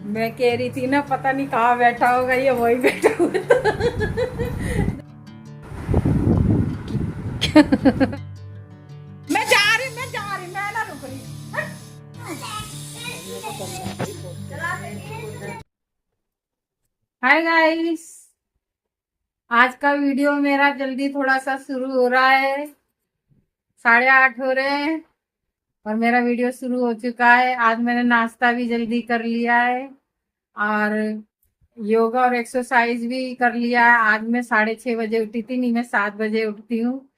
मैं कह रही थी ना, पता नहीं कहाँ बैठा होगा, ये वही बैठा हुआ था। मैं ना रुक रही। हाय गाइस, आज का वीडियो मेरा जल्दी थोड़ा सा शुरू हो रहा है। 8:30 हो रहे हैं और मेरा वीडियो शुरू हो चुका है। आज मैंने नाश्ता भी जल्दी कर लिया है और योगा और एक्सरसाइज भी कर लिया है। आज मैं 6:30 बजे उठी थी, नहीं मैं 7 बजे उठती हूँ।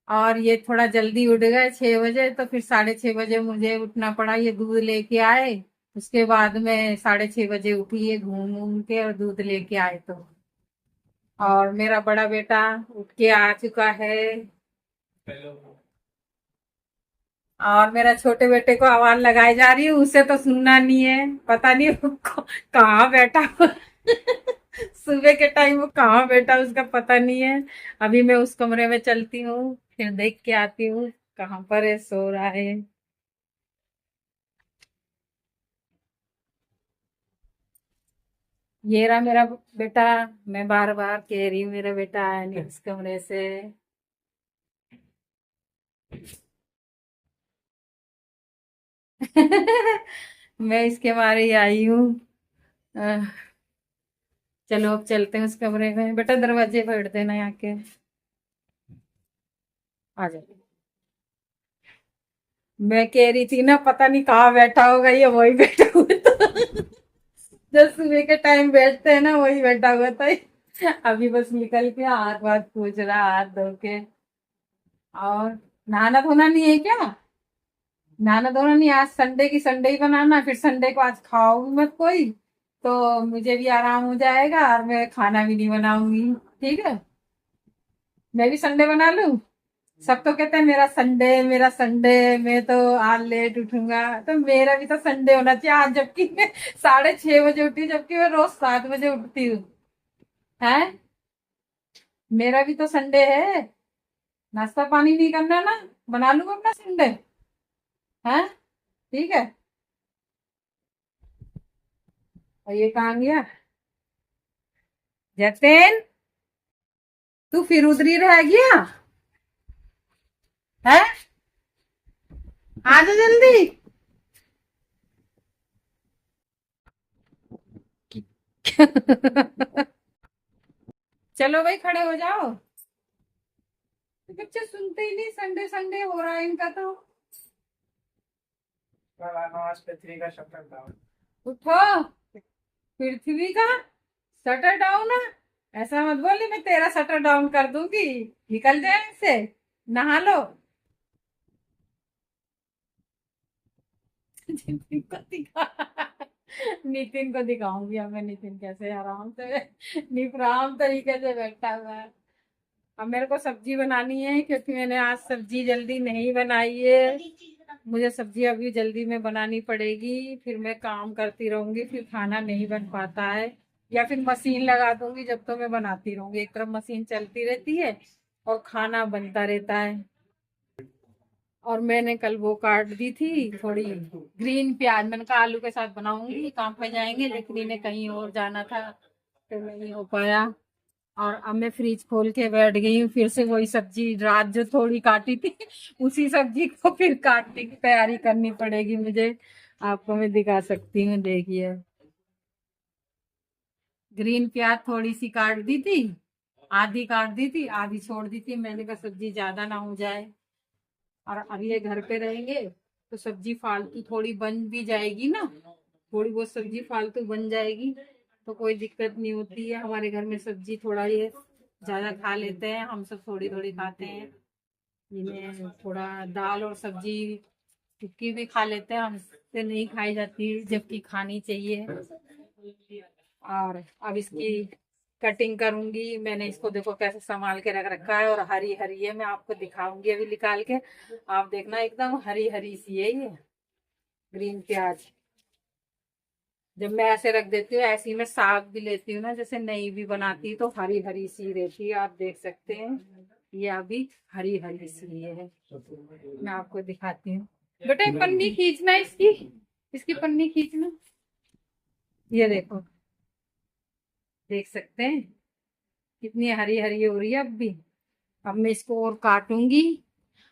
और ये थोड़ा जल्दी उठ गए 6 बजे, तो फिर 6:30 बजे मुझे उठना पड़ा। ये दूध लेके आए, उसके बाद में 6:30 बजे उठी, ये घूम घूम के और दूध लेके आए। तो और मेरा बड़ा बेटा उठ के आ चुका है और मेरा छोटे बेटे को आवाज लगाई जा रही है, उसे तो सुनना नहीं है। पता नहीं वो कहाँ बैठा हुआ। सुबह के टाइम वो कहाँ बैठा उसका पता नहीं है। अभी मैं उस कमरे में चलती हूँ, फिर देख के आती हूँ कहाँ पर है, सो रहा है। ये रहा मेरा बेटा। मैं बार बार कह रही हूँ मेरा बेटा आया नहीं इस कमरे से। मैं इसके मारे ही आई हूँ। अह, चलो अब चलते हैं उस कमरे में। बेटा दरवाजे पकड़ देना यहाँ के। आ जाओ। मैं कह रही थी ना, पता नहीं कहाँ बैठा होगा, ये वही बैठा हुआ था। जब सुबह के टाइम बैठते हैं ना, वही बैठा हुआ था। अभी बस निकल के हाथ वाथ पूछ रहा, हाथ धो के। और नहाना धोना नहीं है क्या? नहाना धोना नहीं, आज संडे की संडे ही बनाना, फिर संडे को आज खाओगी मत कोई, तो मुझे भी आराम हो जाएगा और मैं खाना भी नहीं बनाऊंगी। ठीक है, मैं भी संडे बना लूं। सब तो कहते हैं मेरा संडे, मेरा संडे, मैं तो आज लेट उठूंगा, तो मेरा भी तो संडे होना चाहिए आज, जबकि मैं 6:30 बजे उठी, जबकि मैं रोज 7 बजे उठती हूँ। है, मेरा भी तो संडे है। नाश्ता पानी नहीं करना ना, बना लूंगा अपना संडे। है, ठीक है। और ये कहाँ गया जतिन? तू फिर उधर ही रह गया है? आ जा जल्दी। चलो भाई, खड़े हो जाओ। तो बच्चे सुनते ही नहीं, संडे संडे हो रहा है इनका तो। आज पृथ्वी का शटर डाउन। उठो, पृथ्वी का शटर डाउन है? ऐसा मत बोली, मैं तेरा शटर डाउन कर दूंगी। निकल जाए इससे, नहा लो। नितिन को दिखा, नितिन को दिखाऊंगी अब मैं, नितिन कैसे आराम से निपराम तरीके से बैठा हुआ है। अब मेरे को सब्जी बनानी है, क्योंकि मैंने आज सब्जी जल्दी नहीं बनाई है। मुझे सब्जी अभी जल्दी में बनानी पड़ेगी, फिर मैं काम करती रहूंगी, फिर खाना नहीं बन पाता है। या फिर मशीन लगा दूंगी, जब तो मैं बनाती रहूंगी, एक तरफ मशीन चलती रहती है और खाना बनता रहता है। और मैंने कल वो काट दी थी थोड़ी ग्रीन प्याज, मैंने कहा आलू के साथ बनाऊंगी, काम पे जाएंगे, लेकिन इन्हें कहीं और जाना था तो नहीं हो पाया। और अब मैं फ्रिज खोल के बैठ गई हूँ, फिर से वही सब्जी रात जो थोड़ी काटी थी उसी सब्जी को फिर काटने की तैयारी करनी पड़ेगी मुझे। आपको मैं दिखा सकती हूँ, देखिए। ग्रीन प्याज थोड़ी सी काट दी थी, आधी काट दी थी, आधी छोड़ दी थी। मैंने कहा सब्जी ज्यादा ना हो जाए, और अब ये घर पे रहेंगे तो सब्जी फालतू थोड़ी बन भी जाएगी ना, थोड़ी बहुत सब्जी फालतू बन जाएगी, तो कोई दिक्कत नहीं होती है। हमारे घर में सब्जी थोड़ा ये ज्यादा खा लेते हैं, हम सब थोड़ी थोड़ी खाते हैं। इन्हें थोड़ा दाल और सब्जी टिक्की भी खा लेते हैं, हमसे नहीं खाई जाती, जबकि खानी चाहिए। और अब इसकी कटिंग करूंगी। मैंने इसको देखो कैसे संभाल के रख रखा है, और हरी हरी है, मैं आपको दिखाऊंगी अभी निकाल के। आप देखना, एकदम हरी हरी सी है ये ग्रीन प्याज। जब मैं ऐसे रख देती हूँ, ऐसे ही मैं साग भी लेती हूँ ना, जैसे नई भी बनाती तो हरी हरी सी रहती है, आप देख सकते हैं। ये अभी हरी हरी सी है, मैं आपको दिखाती हूँ। बेटा पन्नी खींचना इसकी, इसकी पन्नी खींचना। ये देखो, देख सकते हैं कितनी हरी हरी हो रही है अब भी। अब मैं इसको और काटूंगी,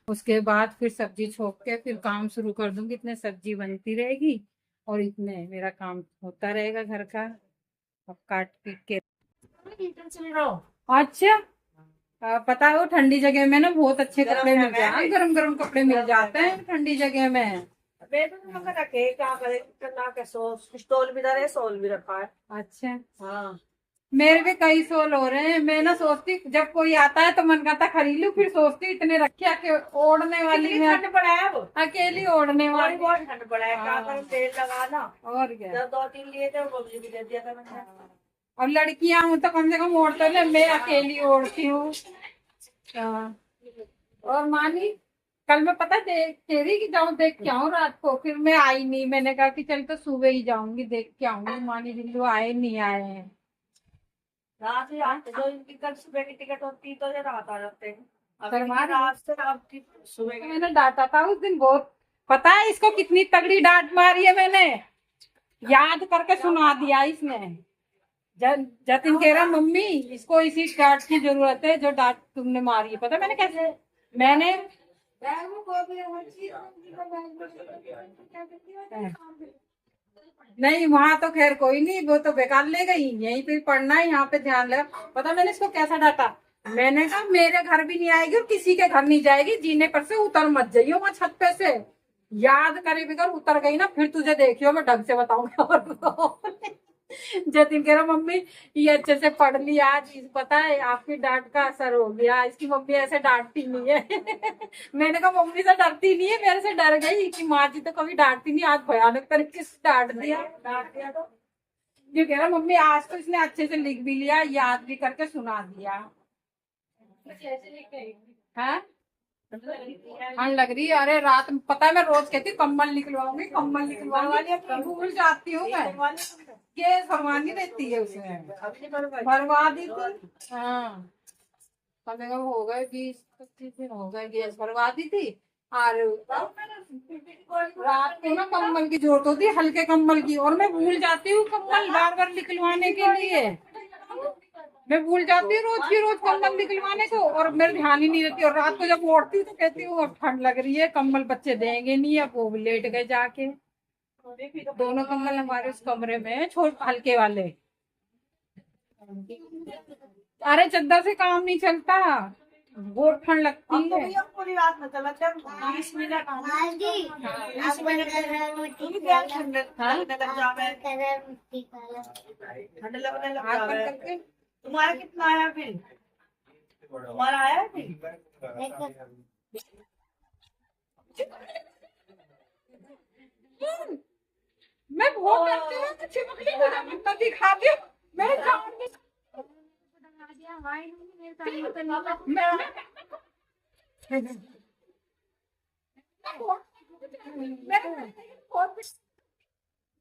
उसके बाद फिर सब्जी छोक के फिर काम शुरू कर दूंगी। इतने सब्जी बनती रहेगी और इतने मेरा काम होता रहेगा घर का। अब काट पीट के अच्छा। पता है वो ठंडी जगह में ना बहुत अच्छे कपड़े मिल जाते हैं, गरम गरम कपड़े मिल जाते हैं ठंडी जगह में। स्टॉल भी इधर है, सोल भी रखा है। अच्छा, हाँ, मेरे भी कई सोल हो रहे हैं। मैं ना सोचती जब कोई आता है तो मन करता खरीद लूं, फिर सोचती इतने रखे के ओढ़ने वाली मैं ठंड पड़ा है अब, अकेली ओढ़ने वाली। बहुत ठंड पड़ा है, क्या हाँ। करूं, तेल लगाना। और क्या। जब 2-3 लिए थे वो भी दे दिया था मैंने। और लड़कियां हूं तो कम से कम ओढ़ तो ले, मैं अकेली ओढ़ती हूँ। हाँ। और मानी कल मैं पता देख कह रही कि जाऊं देख के आऊं रात को, फिर मैं आई नहीं। मैंने कहा कि चल तो सुबह ही जाऊंगी, देख के आऊंगी। मानी बिल्लू आए नहीं आए हैं। रात से आते जो इनकी कल सुबह की टिकट होती तो ये रात आ जाते हैं। अब करवा इनकी रही हूँ। रात से रात की सुबह की। मैंने डांटा था उस दिन बहुत। पता है इसको कितनी तगड़ी डांट मारी है मैंने, याद करके सुना दिया इसने। जतिन कह रहा मम्मी इसको इसी डांट की जरूरत है जो डांट तुमने मारी है। पता मैंने कैसे, मैंने नहीं वहां तो खैर कोई नहीं, वो तो बेकार ले गई, यहीं पे पढ़ना है, यहाँ पे ध्यान लगा। पता मैंने इसको कैसा डांटा, मैंने कहा मेरे घर भी नहीं आएगी और किसी के घर नहीं जाएगी, जीने पर से उतर मत जाइयो वहां छत पे से। याद करे बिगर उतर गई ना फिर तुझे देखियो मैं ढंग से बताऊंगा। और जतिन कह रहा मम्मी ये अच्छे से पढ़ लिया आज, पता है आपकी डांट का असर हो गया, इसकी मम्मी ऐसे डांटती नहीं है। मैंने कहा मम्मी से डरती नहीं है, मेरे से डर गई कि माँ जी तो कभी डांटती नहीं, आज भयानक तरीके से डांट दिया। तो ये कह रहा मम्मी आज तो इसने अच्छे से लिख भी लिया, याद भी करके सुना दिया। हाँ ठंड लग रही है। अरे रात में पता है मैं रोज कहती हूँ कम्बल निकलवाऊंगी, कम्बल निकलवाऊंगी, भूल जाती हूँ मैं। गैस भरवानी रहती है उसमें, भरवा दी थी। हाँ कम से कम हो गए 20-25 दिन हो गए, गैस भरवा दी थी। और रात को ना कम्बल की जरूरत होती है, हल्के कम्बल की, और मैं भूल जाती हूँ कम्बल बार बार निकलवाने के लिए। मैं भूल जाती हूँ रोज की रोज कम्बल निकलवाने को, और मेरे ध्यान ही नहीं रहती। और रात को जब उठती हूँ तो कहती हूँ अब ठंड लग रही है, कम्बल बच्चे देंगे नहीं, अब वो लेट गए जाके। दोनों कम्बल हमारे उस कमरे में है, छोटे हल्के वाले। अरे चद्दर से काम नहीं चलता, बहुत ठंड लगती हम तो है। भैया पूरी रात में चला जब 20 मिनट 20 मिनट ठंड लगने लग जावे, ठंड लगने लग हाथ पर जावे। करके तुम्हारा कितना आया बिल? तुम्हारा आया बिल? मैं बहुत डरती हूँ, तो चिपकली मुझे मत दिखाती हूँ। मैं जान नहीं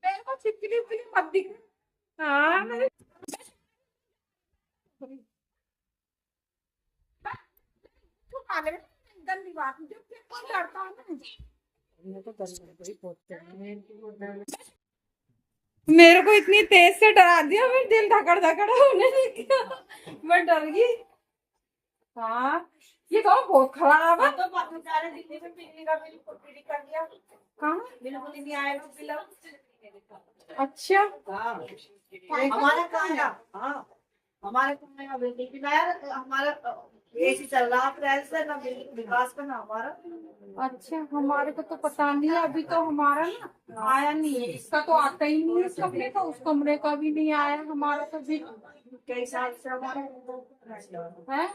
मेरे को छिपकली उपकली मत दिख। हाँ तू पागल है, गंदी बात मुझे कौन डरता है ना। मैं तो मेरे को इतनी तेज से डरा दिया, मेरा दिल धकड़ धकड़ होने लगा, मैं डर गई। हाँ ये तो बहुत खराब है। तो बेचारे दिल्ली में बिजली का बिल कर दिया, कहाँ बिल्कुल ही नहीं आएगा बिल। अच्छा हमारा कहाँ आया? हाँ हमारे कहाँ आया बिल? लेकिन यार हमारा एसी चल रहा अप्रैल से, ना बिल विकास का ना हमारा। अच्छा हमारे को तो पता नहीं है, अभी तो हमारा ना आया नहीं है, इसका तो आता ही नहीं है इस कमरे का, उस कमरे का भी नहीं आया हमारा तो बिल। कई साल से हमारा है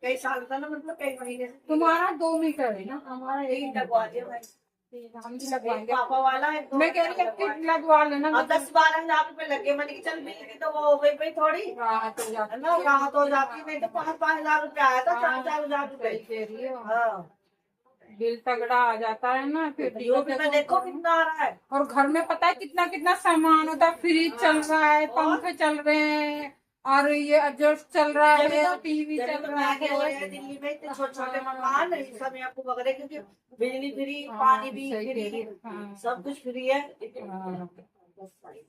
कई साल का ना, मतलब कई महीने से। तुम्हारा 2 मीटर है ना, हमारा यही 1 लगवा दिया भाई, हम भी लगवाएंगे। पापा वाला है। मैं कह रही हूँ कि लगवा लेना। अब 10-12 हजार रुपए लगे, मैंने कहा चल बिल की तो वो हो गई भाई थोड़ी राहत हो जाती है ना, राहत हो जाती। नहीं तो 5-5 हजार रुपए आया था, 4-4 हजार रुपए। कह रही हो हाँ बिल तगड़ा आ जाता है ना फिर यो भी तो देखो कितना आ रहा है। और घर में पता है कितना कितना सामान होता है, फ्रिज चल रहा है, पंखे चल रहे हैं, और ये एडजस्ट चल रहा है, टीवी चल रहा है। दिल्ली में इतने छोटे छोटे मकान है, सब आपको वगैरह, क्योंकि बिजली फ्री, पानी भी फ्री, सब कुछ फ्री है।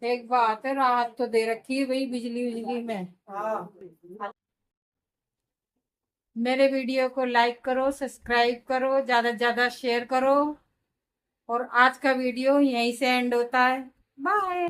एक बात है, राहत तो दे रखी है भाई बिजली में। हाँ मेरे वीडियो को लाइक करो, सब्सक्राइब करो, ज्यादा से ज्यादा शेयर करो। और आज का वीडियो यहीं से एंड होता है। बाय।